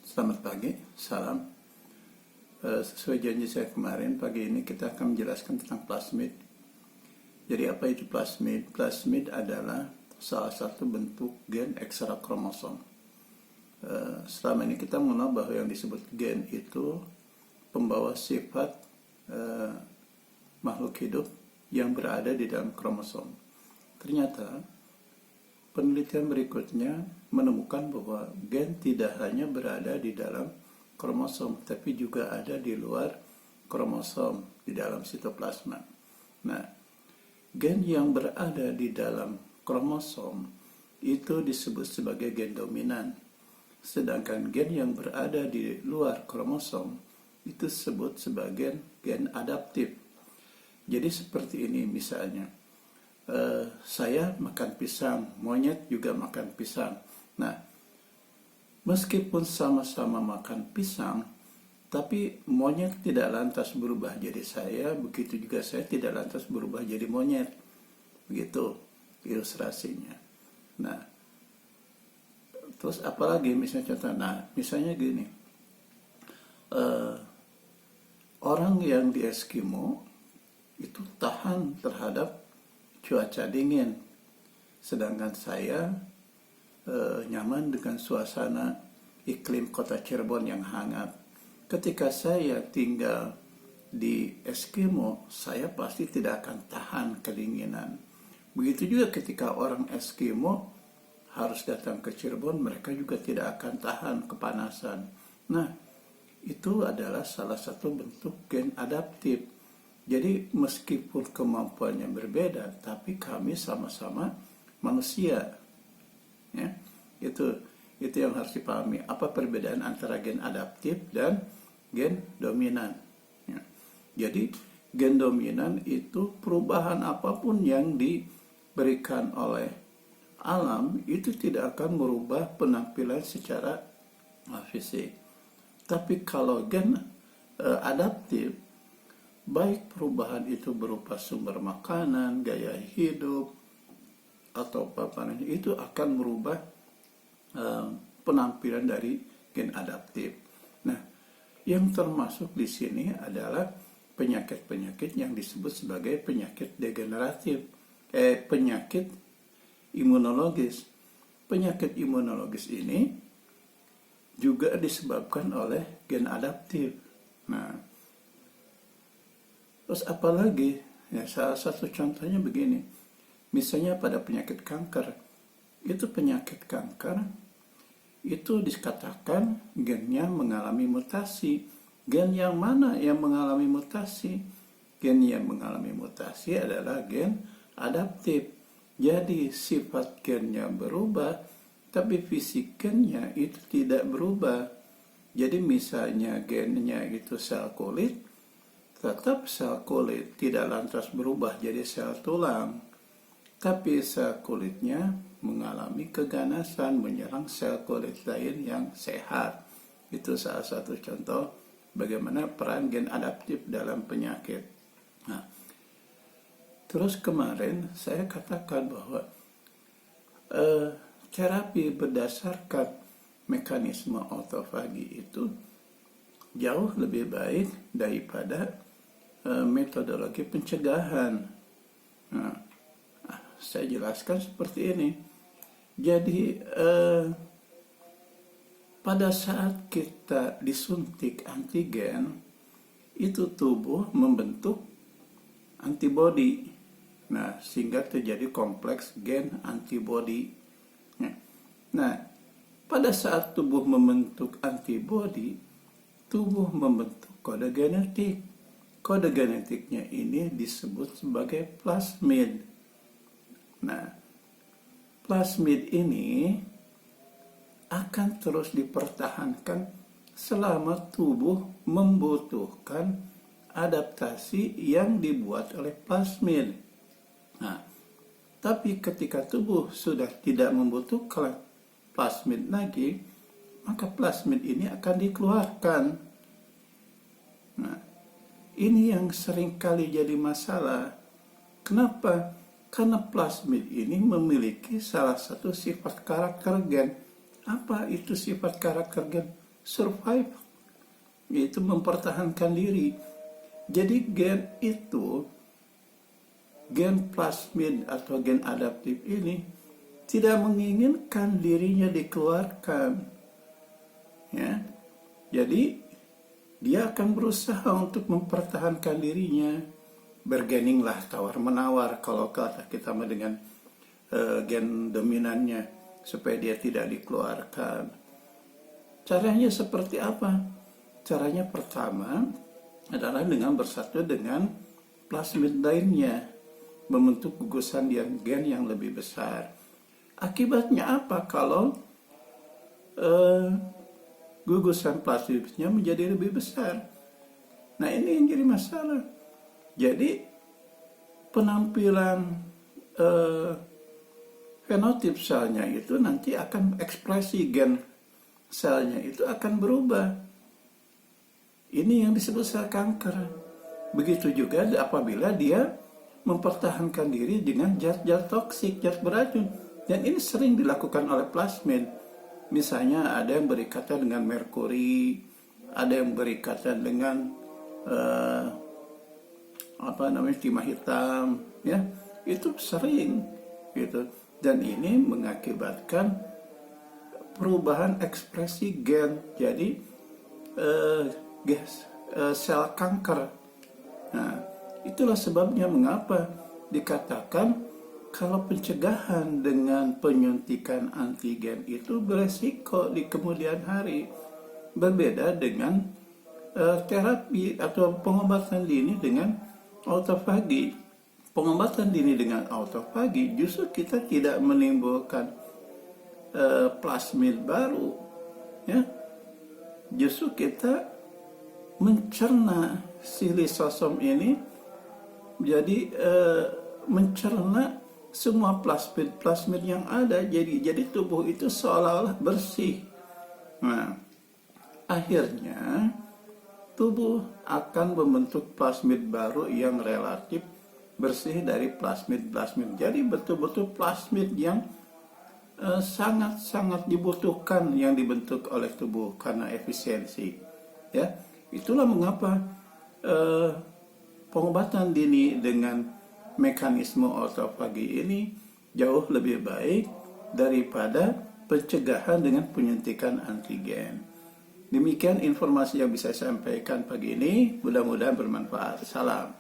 Selamat pagi, salam. Sesuai janji saya kemarin, pagi ini kita akan menjelaskan tentang plasmid. Jadi apa itu plasmid? Plasmid adalah salah satu bentuk gen ekstra kromosom. Selama ini kita mengenal bahwa yang disebut gen itu pembawa sifat makhluk hidup yang berada di dalam kromosom. Ternyata penelitian berikutnya menemukan bahwa gen tidak hanya berada di dalam kromosom, tapi juga ada di luar kromosom, di dalam sitoplasma. Nah, gen yang berada di dalam kromosom itu disebut sebagai gen dominan. Sedangkan gen yang berada di luar kromosom itu disebut sebagai gen adaptif. Jadi seperti ini misalnya. Saya makan pisang, monyet juga makan pisang. Nah, meskipun sama-sama makan pisang, tapi monyet tidak lantas berubah jadi saya, begitu juga saya tidak lantas berubah jadi monyet. Begitu ilustrasinya. Nah, terus apalagi misalnya contoh, misalnya gini, orang yang di Eskimo itu tahan terhadap cuaca dingin, sedangkan saya nyaman dengan suasana iklim kota Cirebon yang hangat. Ketika saya tinggal di Eskimo, saya pasti tidak akan tahan kedinginan. Begitu juga ketika orang Eskimo harus datang ke Cirebon, mereka juga tidak akan tahan kepanasan. Nah, itu adalah salah satu bentuk gen adaptif. Jadi meskipun kemampuannya berbeda, tapi kami sama-sama manusia. Ya, itu yang harus dipahami. Apa perbedaan antara gen adaptif dan gen dominan? Ya. Jadi gen dominan itu perubahan apapun yang diberikan oleh alam itu tidak akan merubah penampilan secara fisik. Tapi kalau gen adaptif, baik perubahan itu berupa sumber makanan, gaya hidup, atau apa-apa, itu akan merubah penampilan dari gen adaptif. Nah, yang termasuk di sini adalah penyakit-penyakit yang disebut sebagai penyakit degeneratif, penyakit imunologis. Penyakit imunologis ini juga disebabkan oleh gen adaptif. Nah, terus apalagi, ya salah satu contohnya begini, misalnya pada penyakit kanker, itu penyakit kanker, itu dikatakan gennya mengalami mutasi. Gen yang mana yang mengalami mutasi? Gen yang mengalami mutasi adalah gen adaptif. Jadi sifat gennya berubah, tapi fisik gennya itu tidak berubah. Jadi misalnya gennya itu sel kulit, tetap sel kulit tidak lantas berubah jadi sel tulang, tapi sel kulitnya mengalami keganasan menyerang sel kulit lain yang sehat. Itu salah satu contoh bagaimana peran gen adaptif dalam penyakit. Nah, terus kemarin saya katakan bahwa terapi berdasarkan mekanisme autofagi itu jauh lebih baik daripada metodologi pencegahan. Nah, saya jelaskan seperti ini. Jadi pada saat kita disuntik antigen, itu tubuh membentuk antibodi. Nah, sehingga terjadi kompleks gen antibodi. Nah, pada saat tubuh membentuk antibodi, tubuh membentuk kode genetik. Kode genetiknya ini disebut sebagai plasmid. Nah, plasmid ini akan terus dipertahankan selama tubuh membutuhkan adaptasi yang dibuat oleh plasmid. Nah, tapi ketika tubuh sudah tidak membutuhkan plasmid lagi, maka plasmid ini akan dikeluarkan. Nah, ini yang seringkali jadi masalah. Kenapa? Karena plasmid ini memiliki salah satu sifat karakter gen. Apa itu sifat karakter gen? survive, yaitu mempertahankan diri. Jadi gen itu, gen plasmid atau gen adaptif ini tidak menginginkan dirinya dikeluarkan. Ya. Jadi dia akan berusaha untuk mempertahankan dirinya. Bergening lah, tawar-menawar kalau kata kita dengan gen dominannya, supaya dia tidak dikeluarkan. Caranya seperti apa? Caranya pertama adalah dengan bersatu dengan plasmid lainnya, membentuk gugusan gen yang lebih besar. Akibatnya apa kalau gugusan plasmidnya menjadi lebih besar? Nah, ini yang jadi masalah. Jadi penampilan fenotip selnya itu nanti akan, ekspresi gen selnya itu akan berubah. Ini yang disebut sel kanker. Begitu juga apabila dia mempertahankan diri dengan zat-zat toksik, zat beracun. Dan ini sering dilakukan oleh plasmid. Misalnya ada yang berikatan dengan merkuri, ada yang berikatan dengan timah hitam, ya, itu sering gitu. Dan ini mengakibatkan perubahan ekspresi gen, jadi sel kanker. Nah, itulah sebabnya mengapa dikatakan kalau pencegahan dengan penyuntikan antigen itu beresiko di kemudian hari, berbeda dengan terapi atau pengobatan dini dengan autofagi. Pengobatan dini dengan autofagi justru kita tidak menimbulkan plasmid baru, ya. Justru kita mencerna si lisosom ini, jadi mencerna semua plasmid yang ada, jadi tubuh itu seolah-olah bersih. Nah, akhirnya tubuh akan membentuk plasmid baru yang relatif bersih dari plasmid. Jadi betul-betul plasmid yang sangat-sangat dibutuhkan yang dibentuk oleh tubuh karena efisiensi. Ya, itulah mengapa pengobatan dini dengan mekanisme autofagi ini jauh lebih baik daripada pencegahan dengan penyuntikan antigen. Demikian informasi yang bisa saya sampaikan pagi ini, mudah-mudahan bermanfaat. Salam.